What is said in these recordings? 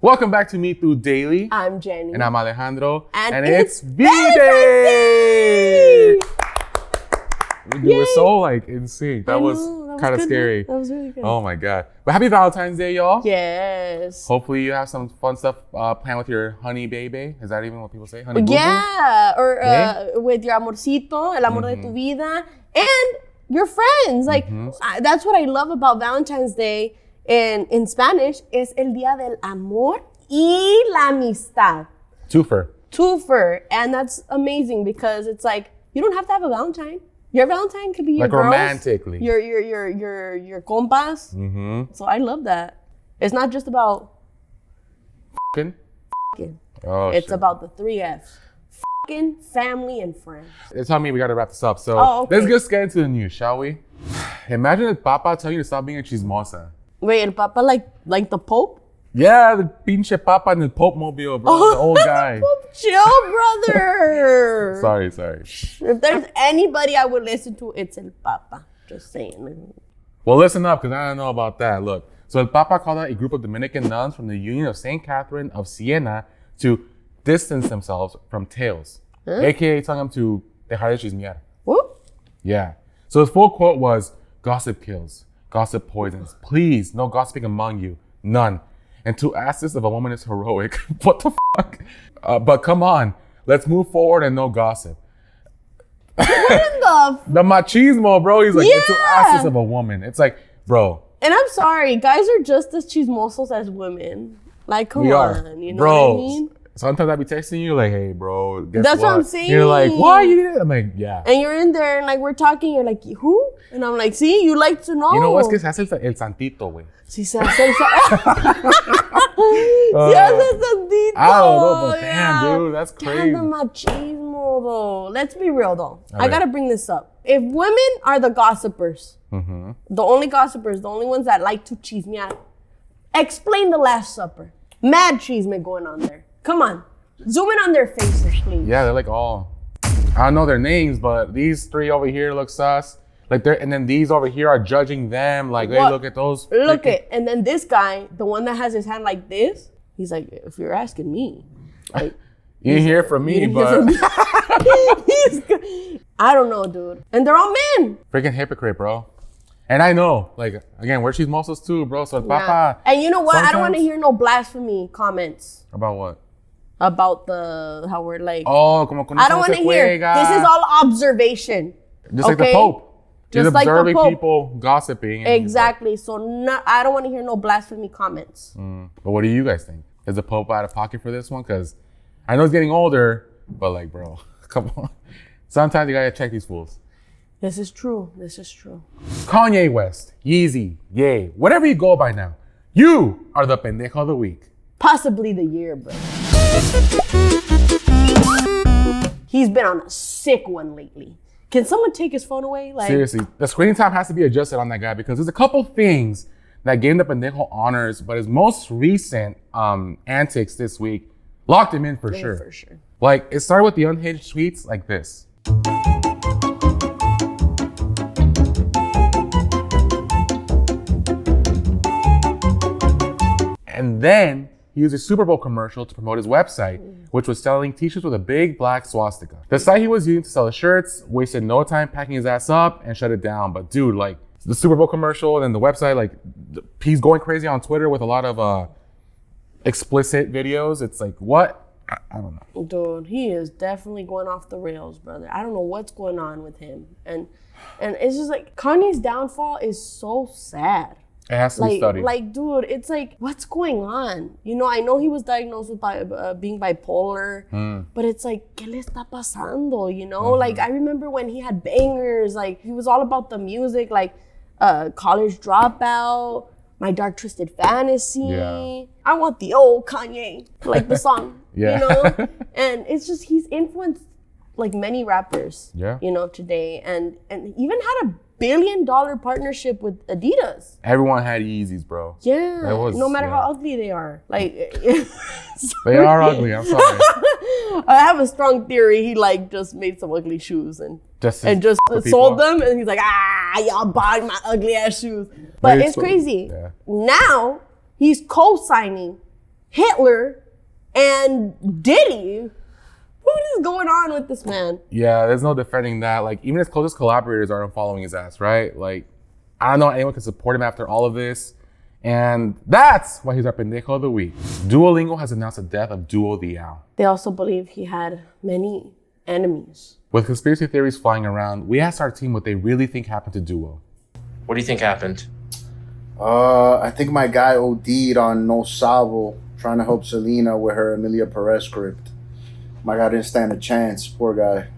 Welcome back to Mitú Daily. I'm Jenny. And I'm Alejandro. And it's V-Day! We were so in sync. That was kind of scary. That was really good. Oh my God. But happy Valentine's Day, y'all. Yes. Hopefully you have some fun stuff planned with your honey baby. Is that even what people say? Honey boo-boo? Yeah. Or with your amorcito, el amor de tu vida. And your friends. That's what I love about Valentine's Day. In Spanish, es el día del amor y la amistad. Twofer. And that's amazing because it's like, you don't have to have a Valentine. Your Valentine could be your girls, romantically. Your compas. Mm-hmm. So I love that. It's not just about F***ing. Oh, it's shit. about the 3 F's. F***ing, family, and friends. It's telling me we got to wrap this up. So let's just get into the news, shall we? Imagine if Papa tell you to stop being a chismosa. Wait, el Papa like the Pope? Yeah, the pinche Papa in the Pope mobile, bro. The old guy. Pope, chill, brother. Sorry. If there's anybody I would listen to, it's el Papa. Just saying. Well, listen up, because I don't know about that. Look, so el Papa called out a group of Dominican nuns from the Union of St. Catherine of Siena to distance themselves from tales, a.k.a. telling them to dejar de chismear. Whoop. Yeah. So his full quote was, "Gossip kills. Gossip poisons. Please, no gossiping among you. None. And to ask this of a woman is heroic." What the fuck? But come on. Let's move forward and no gossip. What in the machismo, bro. He's like, to ask this of a woman. It's like, bro. And I'm sorry. Guys are just as chismosos as women. Like, come on. You know bro, what I mean? Sometimes I be texting you like, hey, bro, guess That's what I'm saying. You're like, why you did it? I'm like, yeah. And you're in there and we're talking. You're like, who? And I'm like, see, you like to know. You know what's que se hace el santito, güey. Sí, se hace el santito. I don't know, but damn, dude, that's crazy. Damn the machismo, though. Let's be real, though. I gotta bring this up. If women are the gossipers, the only gossipers, the only ones that like to chismear, explain the Last Supper. Mad chisme going on there. Come on. Zoom in on their faces, please. Yeah, they're like all, I don't know their names, but these 3 over here look sus. And then these over here are judging them. Like, hey, look at those. And then this guy, the one that has his hand like this, he's like, if you're asking me. Like, you didn't hear from me, but. I don't know, dude. And they're all men. Freaking hypocrite, bro. And I know, again, we're chismosos too, bro. So Papa. And you know what? I don't want to hear no blasphemy comments. About what? About how we're like. Oh, como con I don't want to hear. This is all observation. Just like the Pope. Just like observing the Pope. people gossiping. Exactly. So I don't want to hear no blasphemy comments. But what do you guys think? Is the Pope out of pocket for this one? Because I know he's getting older, but bro, come on. Sometimes you gotta check these fools. This is true. Kanye West, Yeezy, Yay, whatever you go by now, you are the Pendejo of the week. Possibly the year, bro. He's been on a sick one lately. Can someone take his phone away? Seriously, the screen time has to be adjusted on that guy because there's a couple things that gave him the Pendejo honors, but his most recent antics this week locked him in for sure. For sure. It started with the unhinged tweets like this. And then he used a Super Bowl commercial to promote his website, which was selling t-shirts with a big black swastika. The site he was using to sell the shirts wasted no time packing his ass up and shut it down. But dude, the Super Bowl commercial and then the website, he's going crazy on Twitter with a lot of explicit videos. It's like, what? I don't know. Dude, he is definitely going off the rails, brother. I don't know what's going on with him. And it's just Kanye's downfall is so sad. It has to be studied. Dude, it's what's going on? I know he was diagnosed with being bipolar, but it's ¿qué le está pasando? I remember when he had bangers, he was all about the music, College Dropout, My Dark Twisted Fantasy. Yeah. I want the old Kanye, the song, yeah. And it's just, he's influenced many rappers, today, and even had a $1 billion partnership with Adidas. Everyone had Yeezys, bro. Yeah, no matter how ugly they are. They are ugly, I'm sorry. I have a strong theory he just made some ugly shoes and just sold them, and he's like, y'all bought my ugly ass shoes. But it's crazy. Yeah. Now he's co-signing Hitler and Diddy. What is going on with this man? Yeah, there's no defending that. Like, even his closest collaborators aren't following his ass, right? Like, I don't know anyone can support him after all of this. And that's why he's our Pendejo of the Week. Duolingo has announced the death of Duo the Owl. They also believe he had many enemies. With conspiracy theories flying around, we asked our team what they really think happened to Duo. What do you think happened? I think my guy OD'd on No Sabo, trying to help Selena with her Emilia Perez script. My guy didn't stand a chance, poor guy.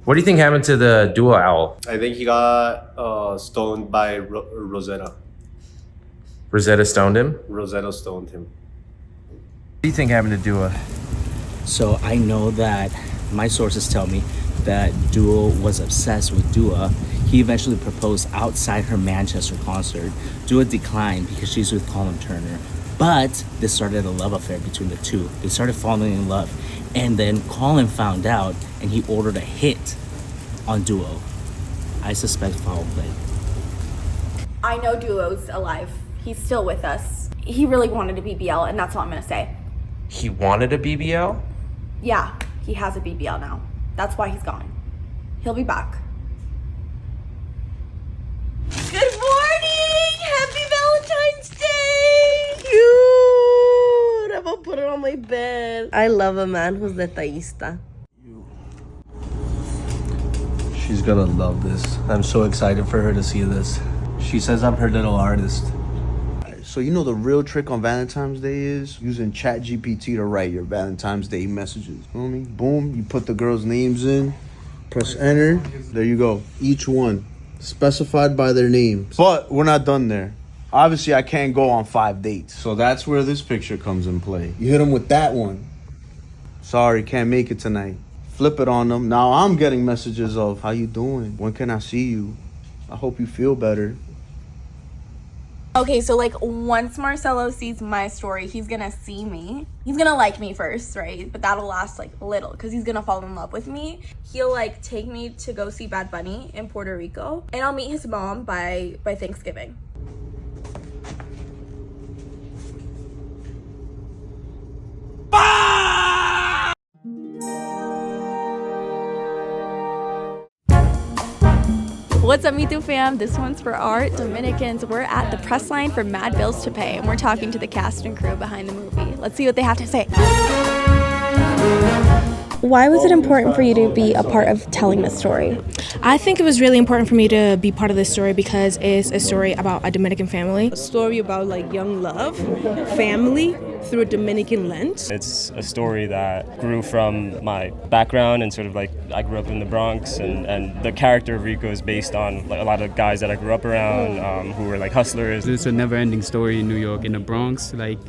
What do you think happened to the Duo Owl? I think he got stoned by Rosetta. Rosetta stoned him? Rosetta stoned him. What do you think happened to Duo? So I know that my sources tell me that Duo was obsessed with Dua. He eventually proposed outside her Manchester concert. Dua declined because she's with Colin Turner. But this started a love affair between the two. They started falling in love. And then Colin found out and he ordered a hit on Duo. I suspect foul play. I know Duo's alive. He's still with us. He really wanted a BBL, and that's all I'm gonna say. He wanted a BBL? Yeah, he has a BBL now. That's why he's gone. He'll be back. Good morning! Happy Valentine's Day! Cute! I'm gonna put it on my bed. I love a man who's detallista. She's gonna love this. I'm so excited for her to see this. She says I'm her little artist. So you know the real trick on Valentine's Day is using ChatGPT to write your Valentine's Day messages. Feel me? Boom, you put the girls' names in, press enter, there you go. Each one specified by their names. But we're not done there. Obviously, I can't go on 5 dates. So that's where this picture comes in play. You hit them with that one. Sorry, can't make it tonight. Flip it on them. Now I'm getting messages of, how you doing? When can I see you? I hope you feel better. Okay, so like once Marcelo sees my story, he's gonna see me. He's gonna like me first, right? But that'll last like a little because he's gonna fall in love with me. He'll like take me to go see Bad Bunny in Puerto Rico, and I'll meet his mom by Thanksgiving. What's up, mitú fam? This one's for our Dominicans. We're at the press line for Mad Bills to Pay, and we're talking to the cast and crew behind the movie. Let's see what they have to say. Why was it important for you to be a part of telling this story? I think it was really important for me to be part of this story because it's a story about a Dominican family. A story about like young love, family through a Dominican lens. It's a story that grew from my background and sort of like I grew up in the Bronx and the character of Rico is based on like a lot of guys that I grew up around who were like hustlers. It's a never-ending story in New York, in the Bronx. Like,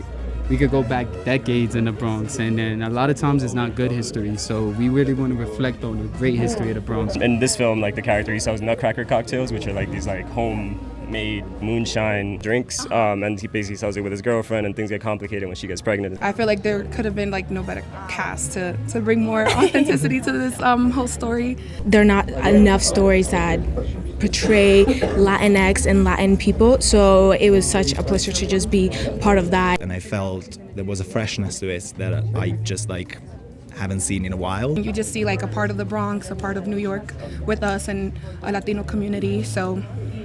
we could go back decades in the Bronx, and then a lot of times it's not good history, so we really want to reflect on the great history of the Bronx. In this film, like the character, he sells nutcracker cocktails, which are like these like homemade moonshine drinks, and he basically sells it with his girlfriend, and things get complicated when she gets pregnant. I feel like there could have been like no better cast to bring more authenticity to this whole story. There are not enough stories that portray Latinx and Latin people, so it was such a pleasure to just be part of that. And I felt there was a freshness to it that I just like haven't seen in a while. You just see like a part of the Bronx, a part of New York with us and a Latino community, so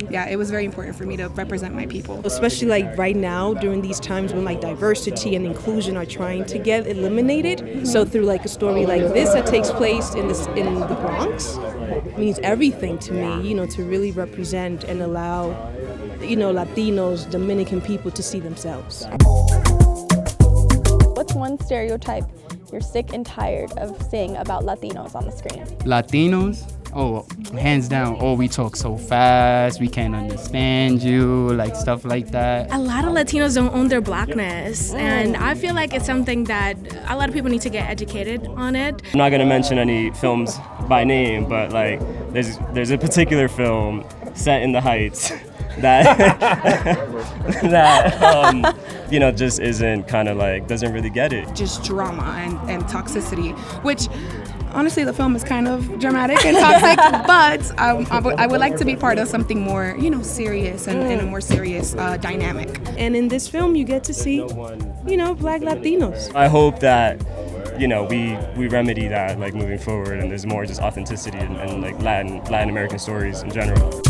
yeah, it was very important for me to represent my people. Especially like right now during these times when like diversity and inclusion are trying to get eliminated. So through like a story like this that takes place in the Bronx means everything to me, you know, to really represent and allow, you know, Latinos, Dominican people to see themselves. What's one stereotype you're sick and tired of seeing about Latinos on the screen? Latinos? Oh, hands down, oh, we talk so fast, we can't understand you, like stuff like that. A lot of Latinos don't own their blackness, and I feel like it's something that a lot of people need to get educated on it. I'm not gonna mention any films by name, but like there's a particular film set in the Heights that you know, just isn't kind of like, doesn't really get it. Just drama and toxicity, which Honestly, the film is kind of dramatic and toxic, but I would like to be part of something more, serious and a more serious dynamic. And in this film, you get to see, Black Latinos. I hope that, we remedy that, like, moving forward, and there's more just authenticity and like Latin American stories in general.